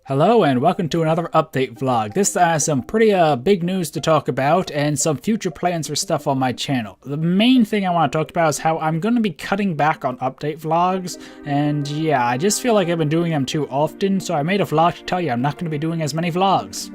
Hello and welcome to another update vlog. This has some pretty big news to talk about and some future plans for stuff on my channel. The main thing I want to talk about is how I'm going to be cutting back on update vlogs, and yeah, I just feel like I've been doing them too often, so I made a vlog to tell you I'm not going to be doing as many vlogs.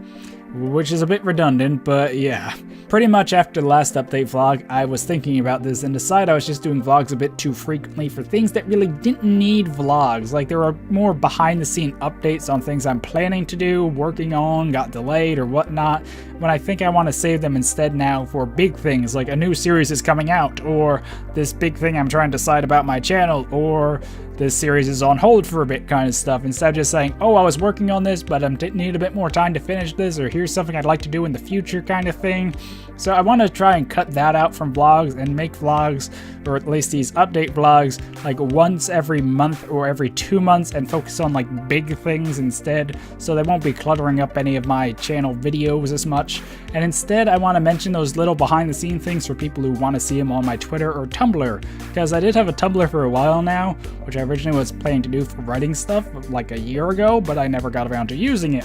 Which is a bit redundant, but yeah. Pretty much after the last update vlog, I was thinking about this and decided I was just doing vlogs a bit too frequently for things that really didn't need vlogs. Like, there are more behind the scene updates on things I'm planning to do, working on, got delayed or whatnot, when I think I want to save them instead now for big things like a new series is coming out, or this big thing I'm trying to decide about my channel, or this series is on hold for a bit kind of stuff, instead of just saying, oh, I was working on this, but I need a bit more time to finish this, or here's something I'd like to do in the future kind of thing. So I want to try and cut that out from vlogs and make vlogs, or at least these update vlogs, like once every month or every 2 months, and focus on like big things instead, so they won't be cluttering up any of my channel videos as much. And instead I want to mention those little behind the scene things for people who want to see them on my Twitter or Tumblr, because I did have a Tumblr for a while now, which I originally was planning to do for writing stuff like a year ago, but I never got around to using it.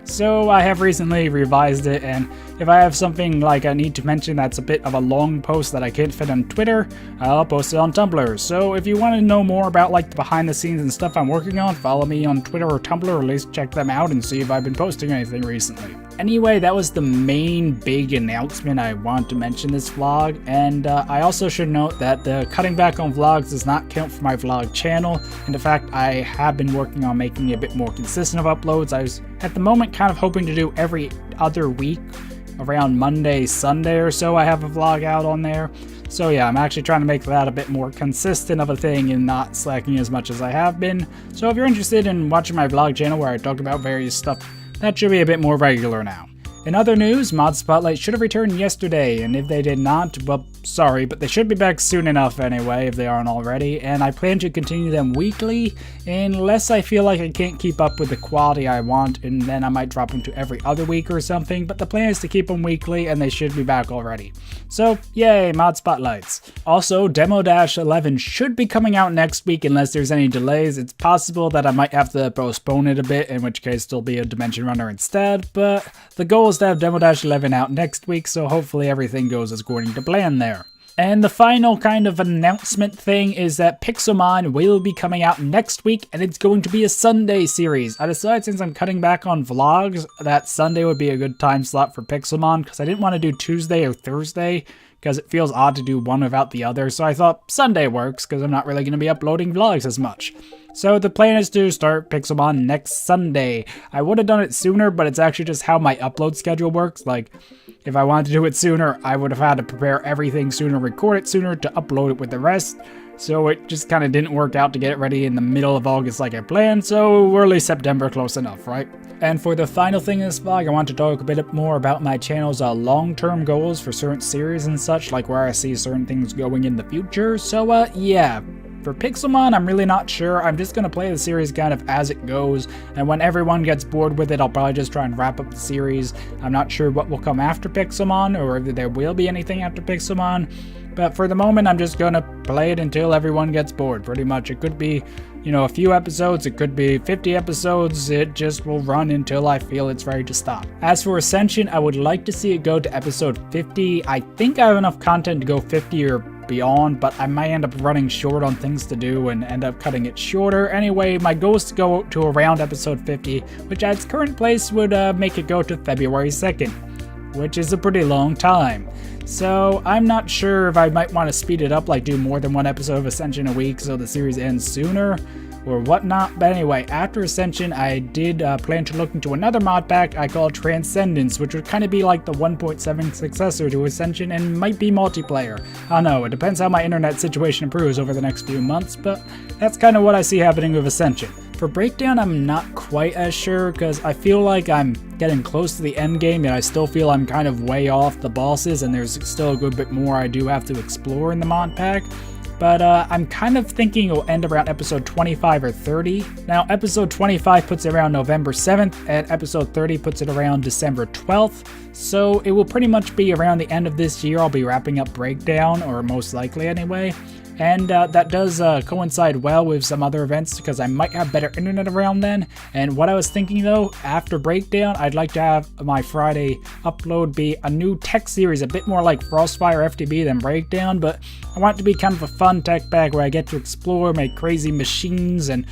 So I have recently revised it, and if I have something like I need to mention that's a bit of a long post that I can't fit on Twitter, I'll post it on Tumblr. So if you want to know more about like the behind the scenes and stuff I'm working on, follow me on Twitter or Tumblr, or at least check them out and see if I've been posting anything recently. Anyway, that was the main big announcement I wanted to mention this vlog, and I also should note that the cutting back on vlogs does not count for my vlog channel, and in fact I have been working on making it a bit more consistent of uploads. I was at the moment kind of hoping to do every other week, around Monday, Sunday or so I have a vlog out on there. So yeah, I'm actually trying to make that a bit more consistent of a thing and not slacking as much as I have been. So if you're interested in watching my vlog channel where I talk about various stuff, that should be a bit more regular now. In other news, Mod Spotlight should have returned yesterday, and if they did not, well, sorry, but they should be back soon enough anyway, if they aren't already, and I plan to continue them weekly, unless I feel like I can't keep up with the quality I want, and then I might drop them to every other week or something, but the plan is to keep them weekly, and they should be back already. So, yay, Mod Spotlights. Also, Demo-11 should be coming out next week unless there's any delays. It's possible that I might have to postpone it a bit, in which case there'll be a Dimension Runner instead, but the goal is to have Demo-11 out next week, so hopefully everything goes as according to plan there. And the final kind of announcement thing is that Pixelmon will be coming out next week, and it's going to be a Sunday series. I decided, since I'm cutting back on vlogs, that Sunday would be a good time slot for Pixelmon, because I didn't want to do Tuesday or Thursday, because it feels odd to do one without the other, so I thought Sunday works, because I'm not really going to be uploading vlogs as much. So the plan is to start Pixelmon next Sunday. I would have done it sooner, but it's actually just how my upload schedule works. Like, if I wanted to do it sooner, I would have had to prepare everything sooner, record it sooner to upload it with the rest. So it just kind of didn't work out to get it ready in the middle of August like I planned, so early September close enough, right? And for the final thing in this vlog, I want to talk a bit more about my channel's long-term goals for certain series and such, like where I see certain things going in the future. So yeah. For Pixelmon, I'm really not sure. I'm just going to play the series kind of as it goes, and when everyone gets bored with it, I'll probably just try and wrap up the series. I'm not sure what will come after Pixelmon, or if there will be anything after Pixelmon, but for the moment, I'm just going to play it until everyone gets bored, pretty much. It could be, you know, a few episodes, it could be 50 episodes, it just will run until I feel it's ready to stop. As for Ascension, I would like to see it go to episode 50. I think I have enough content to go 50 or beyond, but I might end up running short on things to do and end up cutting it shorter. Anyway, my goal is to go to around episode 50, which at its current place would make it go to February 2nd, which is a pretty long time. So I'm not sure if I might want to speed it up, like do more than one episode of Ascension a week so the series ends sooner, or whatnot. But anyway, after Ascension, I did plan to look into another mod pack I call Transcendence, which would kind of be like the 1.7 successor to Ascension and might be multiplayer. I don't know, it depends how my internet situation improves over the next few months, but that's kind of what I see happening with Ascension. For Breakdown, I'm not quite as sure, because I feel like I'm getting close to the end game, and I still feel I'm kind of way off the bosses, and there's still a good bit more I do have to explore in the mod pack. But I'm kind of thinking it'll end around episode 25 or 30. Now, episode 25 puts it around November 7th, and episode 30 puts it around December 12th. So it will pretty much be around the end of this year I'll be wrapping up Breakdown, or most likely anyway. And that does coincide well with some other events because I might have better internet around then. And what I was thinking though, after Breakdown, I'd like to have my Friday upload be a new tech series, a bit more like Frostfire FTB than Breakdown, but I want it to be kind of a fun tech bag where I get to explore, make crazy machines, and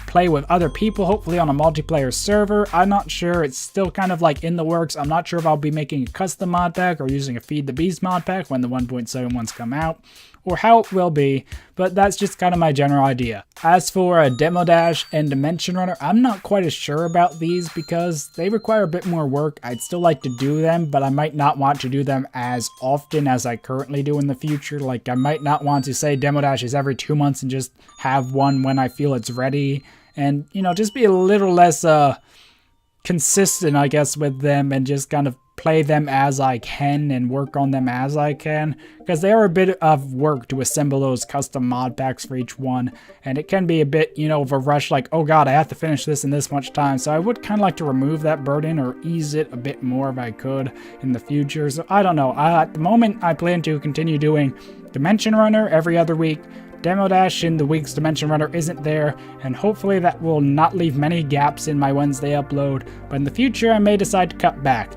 play with other people, hopefully on a multiplayer server. I'm not sure, it's still kind of like in the works. I'm not sure if I'll be making a custom mod pack or using a Feed the Beast mod pack when the 1.7 ones come out, or how it will be, but that's just kind of my general idea. As for a Demo Dash and Dimension Runner, I'm not quite as sure about these because they require a bit more work. I'd still like to do them, but I might not want to do them as often as I currently do in the future. Like, I might not want to say Demo Dashes every 2 months and just have one when I feel it's ready. And, you know, just be a little less consistent, I guess, with them and just kind of play them as I can and work on them as I can, because they are a bit of work to assemble those custom mod packs for each one, and it can be a bit, you know, of a rush, like, oh god, I have to finish this in this much time. So I would kind of like to remove that burden or ease it a bit more if I could in the future. So I don't know, at the moment I plan to continue doing Dimension Runner every other week. Demo Dash in the week's Dimension Runner isn't there, and hopefully that will not leave many gaps in my Wednesday upload, but in the future I may decide to cut back.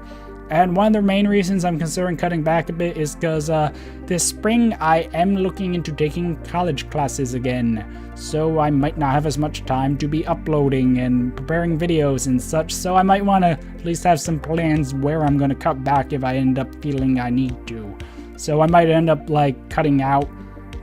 And one of the main reasons I'm considering cutting back a bit is because this spring I am looking into taking college classes again, so I might not have as much time to be uploading and preparing videos and such, so I might want to at least have some plans where I'm going to cut back if I end up feeling I need to. So I might end up like cutting out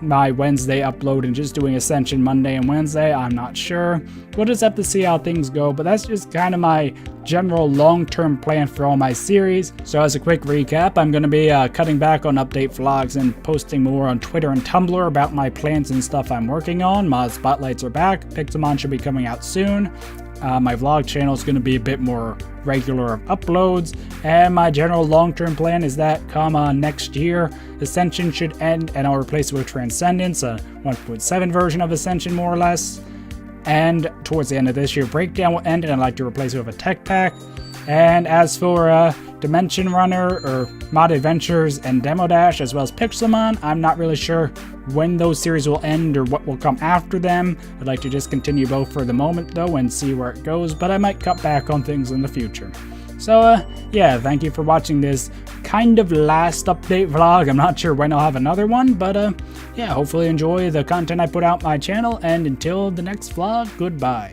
my Wednesday upload and just doing Ascension Monday and Wednesday. I'm not sure. We'll just have to see how things go, but that's just kind of my general long-term plan for all my series. So as a quick recap, I'm going to be cutting back on update vlogs and posting more on Twitter and Tumblr about my plans and stuff I'm working on. Mod Spotlights are back. Pixelmon should be coming out soon. My vlog channel is going to be a bit more regular of uploads, and my general long-term plan is that come next year, Ascension should end and I'll replace it with Transcendence, a 1.7 version of Ascension more or less, and towards the end of this year Breakdown will end and I'd like to replace it with a tech pack. And as for Dimension Runner or Mod Adventures and Demo Dash as well as Pixelmon, I'm not really sure when those series will end or what will come after them. I'd like to just continue both for the moment though and see where it goes, but I might cut back on things in the future. So yeah, thank you for watching this kind of last update vlog. I'm not sure when I'll have another one, but yeah, hopefully enjoy the content I put out on my channel, and until the next vlog, goodbye.